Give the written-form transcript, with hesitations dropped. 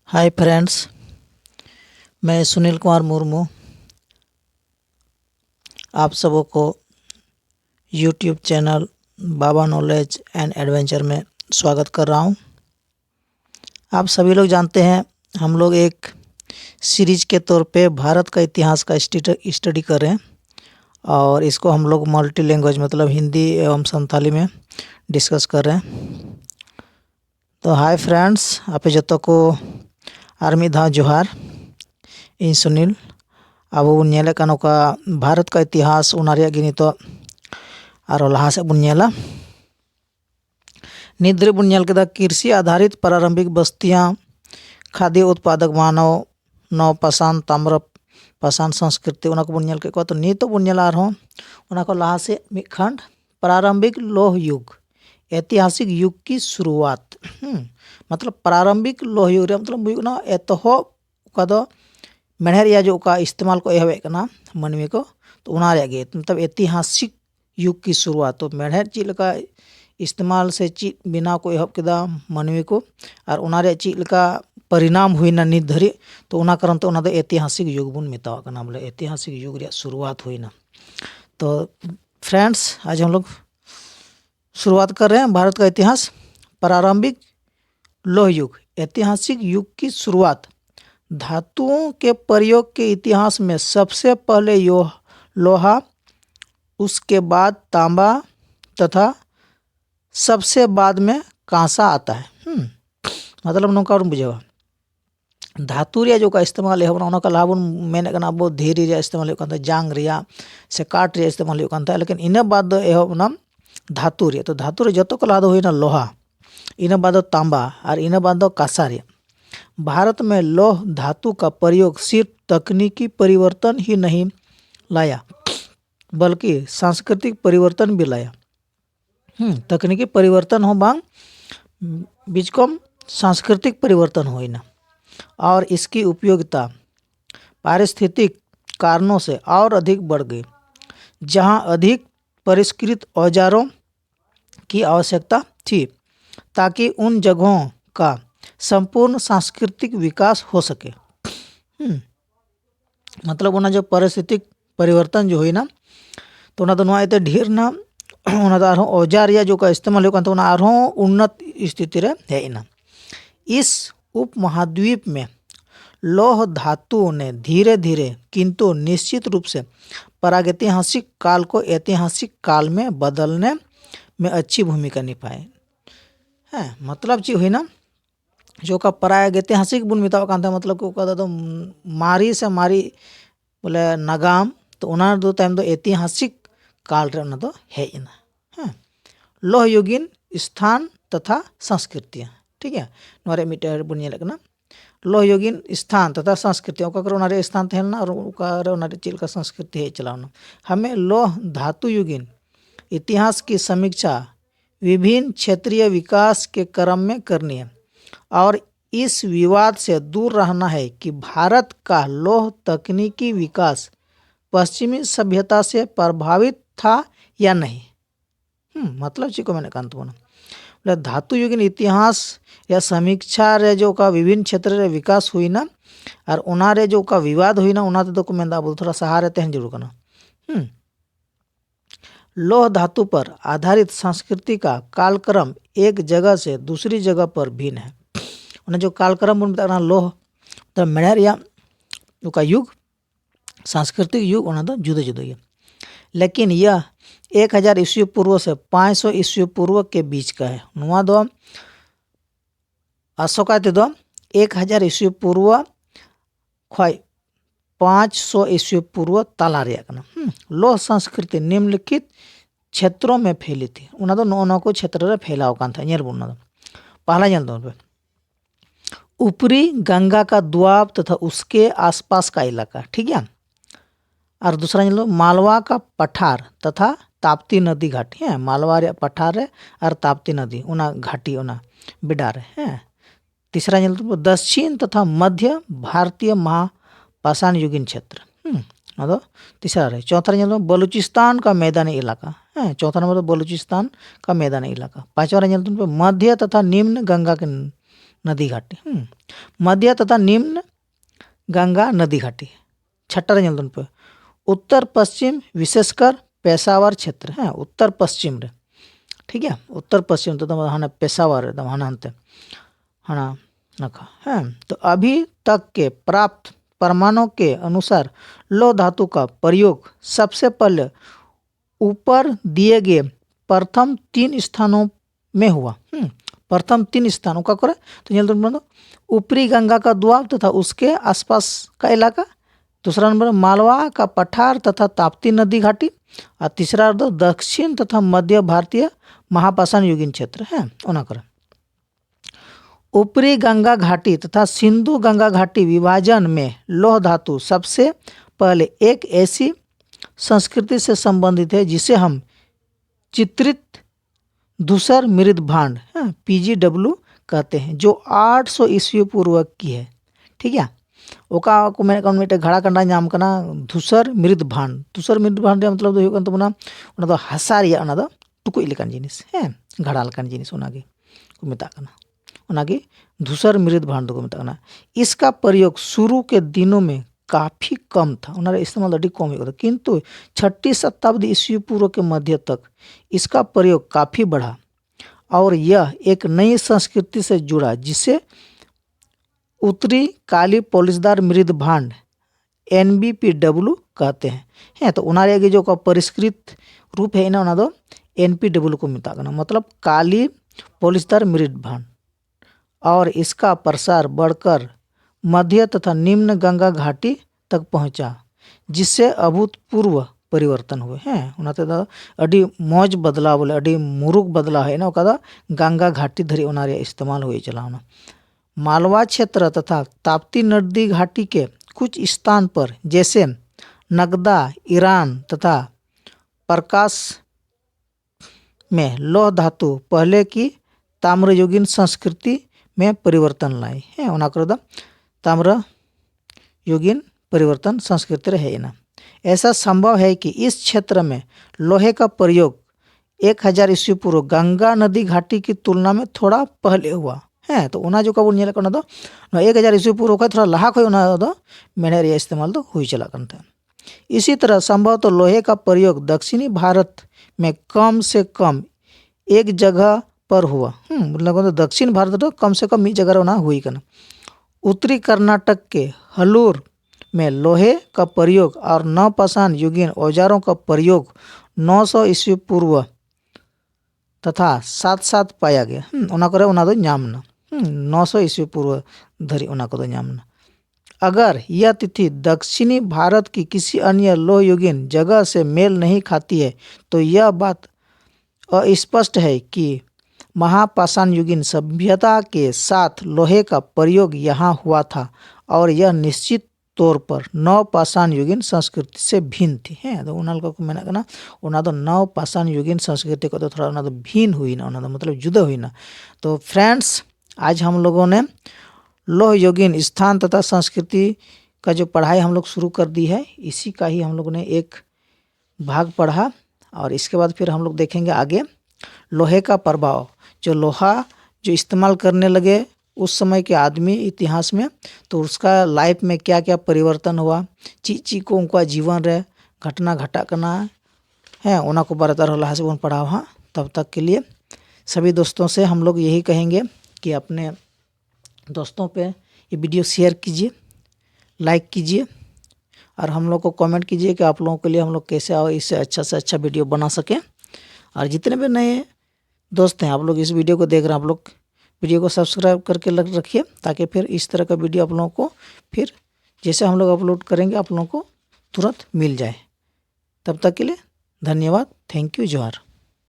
Hi friends, मैं सुनील कुमार मुर्मू आप सबों को YouTube channel Baba knowledge and adventure में स्वागत कर रहा हूं। आप सभी लोग जानते हैं हम लोग एक सीरीज के तौर पे भारत का इतिहास का स्टडी कर रहे हैं और इसको हम लोग मल्टी लैंग्वेज मतलब हिंदी एवं संथाली में डिस्कस कर रहे हैं। तो हाय फ्रेंड्स, आप जो को आर्मी धा जोहार। इन सुनील अब बन नेले का नौका भारत का इतिहास नितो आरो लहा से बन नेला। निद्रे बन नेल केदा कृषि आधारित प्रारंभिक बस्तियां, खाद्य उत्पादक मानव, नव पाषाण ताम्र पाषाण संस्कृति उना को बन नेल के को। तो नितो बन नेला आरो उना को लहा से मिड खंड प्रारंभिक लोह युग, ऐतिहासिक युग की शुरुआत। मतलब प्रारंभिक लोह युग रे मतलब बुना एतहो का दो मेहर या जो का इस्तेमाल को एहवे कना मनवी को। तो उना गे मतलब ऐतिहासिक युग की शुरुआत। तो मेहर चीज का इस्तेमाल से चीज बिना को एहब केदा मनवी को और उना रे चीज का परिणाम हुईना नित धरी। तो उना कारण तो उना दो ऐतिहासिक युग बन मेतावा कना, बोले ऐतिहासिक युग रे शुरुआत हुईना। तो फ्रेंड्स, आज हम लोग शुरुआत कर रहे हैं भारत का इतिहास। प्रारंभिक लोह युग, ऐतिहासिक युग की शुरुआत। धातुओं के प्रयोग के इतिहास में सबसे पहले लोहा, उसके बाद तांबा तथा सबसे बाद में कांसा आता है। मतलब नौका बुझेवा धातु रे जो का इस्तेमाल है उना का लाभ मेने कना अब धीरे रे इस्तेमाल होता जांग रिया से काट रे इस्तेमाल होता। लेकिन इन बाद एहबना धातु रे। तो धातु रे जतो का लाद होइना लोहा, इन बाद तांबा और इन बाद कांसा रे। भारत में लौह धातु का प्रयोग सिर्फ तकनीकी परिवर्तन ही नहीं लाया बल्कि सांस्कृतिक परिवर्तन भी लाया। तकनीकी परिवर्तन हो बांग बीच कम सांस्कृतिक परिवर्तन हो ना। और इसकी उपयोगिता पारिस्थितिक कारणों से और अधिक बढ़ गई, जहां अधिक परिष्कृत औजारों की आवश्यकता थी ताकि उन जगहों का संपूर्ण सांस्कृतिक विकास हो सके। मतलब उना जो पारिस्थितिक परिवर्तन जो हुई ना, तो उना तो ढेर ना उना औजार या जो का इस्तेमाल हो उन्नत स्थिति रे है ना। इस उपमहाद्वीप में लौह धातु ने धीरे धीरे किंतु निश्चित रूप से प्रागैतिहासिक काल को ऐतिहासिक काल में बदलने में अच्छी भूमिका निभाई है। मतलब चीज हुई ना जो का प्रागैतिहासिक बुन मिताव कांता मतलब को तो मारी से मारी बोले नागाम। तो उना दो टाइम दो ऐतिहासिक काल रे उना दो है ना। लोह युगीन स्थान तथा संस्कृतियाँ, ठीक है। नोरे मीटर बुन नेलकना लोह युगीन स्थान तथा संस्कृति ओका स्थान तहलना और ओका चिल का संस्कृति है चलावना। हमें लोह धातु युगीन इतिहास की समीक्षा विभिन्न क्षेत्रीय विकास के क्रम में करनी है और इस विवाद से दूर रहना है कि भारत का लौह तकनीकी विकास पश्चिमी सभ्यता से प्रभावित था या नहीं। मतलब चीज को मैंने कहा तो बोला धातु युगीन इतिहास या समीक्षा रे जो का विभिन्न क्षेत्र रे विकास हुई ना और उना रे जो का विवाद हुई ना उना तो को मैं थोड़ा सहारे तहन जरूर करना। लौह धातु पर आधारित संस्कृति का कालक्रम एक जगह से दूसरी जगह पर भिन्न है। उन्हें जो कालक्रम बोलते लोह तो मेहर या का युग सांस्कृतिक युग उन्हें तो जुदे जुदे है। लेकिन यह 1000 ईस्वी पूर्व से 500 ईस्वी पूर्व के बीच का है। नुआ दो अशोकाते दो 1000 ईस्वी पूर्व खय 500 ईस्वी पूर्व ताला रे कना। लोह संस्कृति निम्नलिखित क्षेत्रों में फैली थी। उना दो नौ को क्षेत्र रे फैलाव कान था नेर बुना दो पहला जल दो ऊपरी गंगा का द्वाब तथा उसके आसपास का इलाका, ठीक है। और दूसरा जल मालवा का पठार तथा ताप्ती नदी घाटी है। मालवा रे पठार है और ताप्ती नदी उना घाटी उना बिडार है। तीसरा जल दक्षिण तथा मध्य भारतीय महापाषाण युगीन क्षेत्र अदो तीसरा रहे। चौथा जल बलूचिस्तान का मैदानी इलाका है। चौथा नंबर बलूचिस्तान का मैदानी इलाका। पांचवा जल मध्य तथा निम्न गंगा के नदी घाटी। मध्य तथा निम्न गंगा नदी घाटी। छठा जल्दन पे उत्तर पश्चिम विशेषकर पेशावर क्षेत्र है, उत्तर पश्चिम रे, ठीक है, उत्तर पश्चिम तो हाँ पेशावर एकदम हाँ अंत हाँ नखा है। तो अभी तक के प्राप्त प्रमाणों के अनुसार लौह धातु का प्रयोग सबसे पहले ऊपर दिए गए प्रथम 3 स्थानों में हुआ। प्रथम 3 स्थानों का करे तो जल्द ऊपरी गंगा का द्वार तथा उसके आसपास का इलाका, दूसरा नंबर मालवा का पठार तथा ताप्ती नदी घाटी, और तीसरा दक्षिण तथा मध्य भारतीय महापाषाण युगीन क्षेत्र है। ओना करे ऊपरी गंगा घाटी तथा सिंधु गंगा घाटी विभाजन में लौह धातु सबसे पहले एक ऐसी संस्कृति से संबंधित है जिसे हम चित्रित धूसर मृद भांड PGW कहते हैं, जो 800 ईस्वी पूर्व की है, ठीक है। ओका को मैं घड़ा कंडा नाम करना धूसर मृद भांड। धूसर मृद भांड मतलब दो हुआ तबना उना दो हासा रिया उना दो टुकुई लेकान जिनिस है, घड़ा लेकान जिनिस उनागे को मेता कना, उनागे धूसर मृद भांड को मेता कना। इसका प्रयोग शुरू के दिनों में काफ़ी कम था, उन्होंने इस्तेमाल अभी कम होता, किंतु 6वीं शताब्दी ईस्वी पूर्व के मध्य तक इसका प्रयोग काफ़ी बढ़ा और यह एक नई संस्कृति से जुड़ा जिसे उत्तरी काली पॉलिशदार मृद भांड NBPW कहते हैं। तो उनारे आगे जो का परिष्कृत रूप है ना, उना दो NPW को मिता करना, मतलब काली पॉलिशदार मृद भांड, और इसका प्रसार बढ़कर मध्य तथा निम्न गंगा घाटी तक पहुंचा, जिससे अभूतपूर्व परिवर्तन हुए हैं। उनाते दा अडी मौज बदलाव बोले अडी मुरुक बदलाव है ना, ओका गंगा घाटी धरी उनारे इस्तेमाल हुए चलाना। मालवा क्षेत्र तथा ताप्ती नदी घाटी के कुछ स्थान पर जैसे नगदा ईरान तथा प्रकाश में लौह धातु पहले की ताम्रयुगीन संस्कृति में परिवर्तन लाई है। उना कर दा ताम्र युगीन परिवर्तन संस्कृति रहे ना। ऐसा संभव है कि इस क्षेत्र में लोहे का प्रयोग 1000 ईस्वी पूर्व गंगा नदी घाटी की तुलना में थोड़ा पहले हुआ है। तो उना जो का बोल करना दो 1000 ईस्वी पूर्व का थोड़ा लाहा कोई उना दो मेढ़े रिया इस्तेमाल तो हुई चला करता है। इसी तरह संभव तो लोहे का प्रयोग दक्षिणी भारत में कम से कम एक जगह पर हुआ, मतलब दक्षिण भारत तो कम से कम एक जगह ना हुई करना। उत्तरी कर्नाटक के हलूर में लोहे का प्रयोग और नवपाषाण युगीन औजारों का प्रयोग 900 ईस्वी पूर्व तथा साथ साथ पाया गया। उना करे उना दो न्यामना 900 ईस्वी पूर्व धरी उना को दो न्यामना। अगर यह तिथि दक्षिणी भारत की किसी अन्य लोह युगीन जगह से मेल नहीं खाती है तो यह बात अस्पष्ट है कि महापाषाण युगीन सभ्यता के साथ लोहे का प्रयोग यहाँ हुआ था और यह निश्चित तौर पर नवपाषाण युगीन संस्कृति से भिन्न थी है। तो उनाल को मेना करना उना दो नवपाषाण युगीन संस्कृति को तो थोड़ा उना दो भिन्न हुई ना, उना दो मतलब जुदा हुई ना। तो फ्रेंड्स आज हम लोगों ने लोह युगीन स्थान तथा संस्कृति का जो पढ़ाई हम लोग शुरू कर दी है, इसी का ही हम लोगों ने एक भाग पढ़ा और इसके बाद फिर हम लोग देखेंगे आगे लोहे का प्रभाव, जो लोहा जो इस्तेमाल करने लगे उस समय के आदमी इतिहास में, तो उसका लाइफ में क्या क्या परिवर्तन हुआ, चीज को उनका जीवन रहे घटना घटा करना है उना को बरतर होला से उन पढ़ाओ। हाँ, तब तक के लिए सभी दोस्तों से हम लोग यही कहेंगे कि अपने दोस्तों पे ये वीडियो शेयर कीजिए, लाइक कीजिए और हम लोग को कमेंट कीजिए कि आप लोगों के लिए हम लोग कैसे आओ इससे अच्छा से अच्छा वीडियो बना सकें। और जितने भी नए दोस्त हैं आप लोग इस वीडियो को देख रहे हैं, आप लोग वीडियो को सब्सक्राइब करके रखिए ताकि फिर इस तरह का वीडियो आप लोगों को फिर जैसे हम लोग अपलोड करेंगे आप लोगों को तुरंत मिल जाए। तब तक के लिए धन्यवाद, थैंक यू, जोहार।